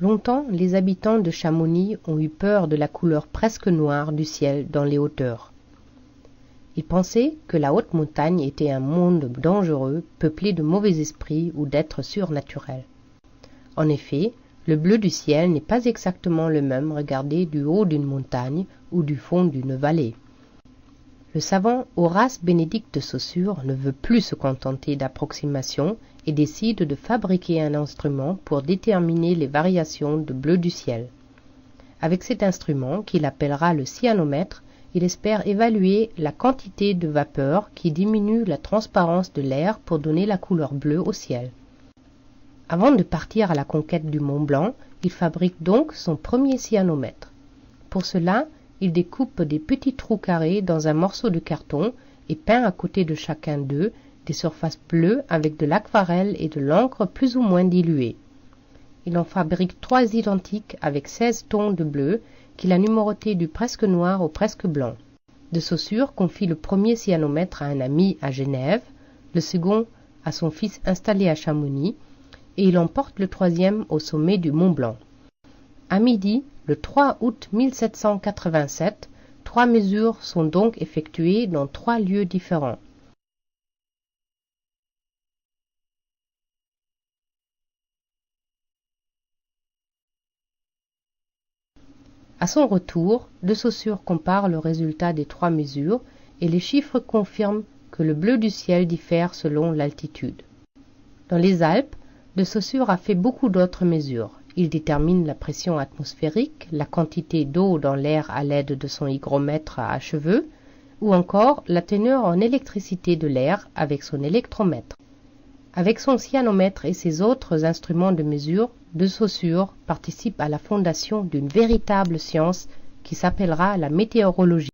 Longtemps, les habitants de Chamonix ont eu peur de la couleur presque noire du ciel dans les hauteurs. Ils pensaient que la haute montagne était un monde dangereux, peuplé de mauvais esprits ou d'êtres surnaturels. En effet, le bleu du ciel n'est pas exactement le même regardé du haut d'une montagne ou du fond d'une vallée. Le savant Horace Bénédict de Saussure ne veut plus se contenter d'approximations et décide de fabriquer un instrument pour déterminer les variations de bleu du ciel. Avec cet instrument, qu'il appellera le cyanomètre, il espère évaluer la quantité de vapeur qui diminue la transparence de l'air pour donner la couleur bleue au ciel. Avant de partir à la conquête du Mont Blanc, il fabrique donc son premier cyanomètre. Pour cela, il découpe des petits trous carrés dans un morceau de carton et peint à côté de chacun d'eux des surfaces bleues avec de l'aquarelle et de l'encre plus ou moins diluée. Il en fabrique 3 identiques avec 16 tons de bleu qu'il a numérotés du presque noir au presque blanc. De Saussure confie le premier cyanomètre à un ami à Genève, le second à son fils installé à Chamonix, et il emporte le 3e au sommet du Mont Blanc. À midi, le 3 août 1787, 3 mesures sont donc effectuées dans 3 lieux différents. À son retour, De Saussure compare le résultat des 3 mesures et les chiffres confirment que le bleu du ciel diffère selon l'altitude. Dans les Alpes, De Saussure a fait beaucoup d'autres mesures. Il détermine la pression atmosphérique, la quantité d'eau dans l'air à l'aide de son hygromètre à cheveux, ou encore la teneur en électricité de l'air avec son électromètre. Avec son cyanomètre et ses autres instruments de mesure, De Saussure participe à la fondation d'une véritable science qui s'appellera la météorologie.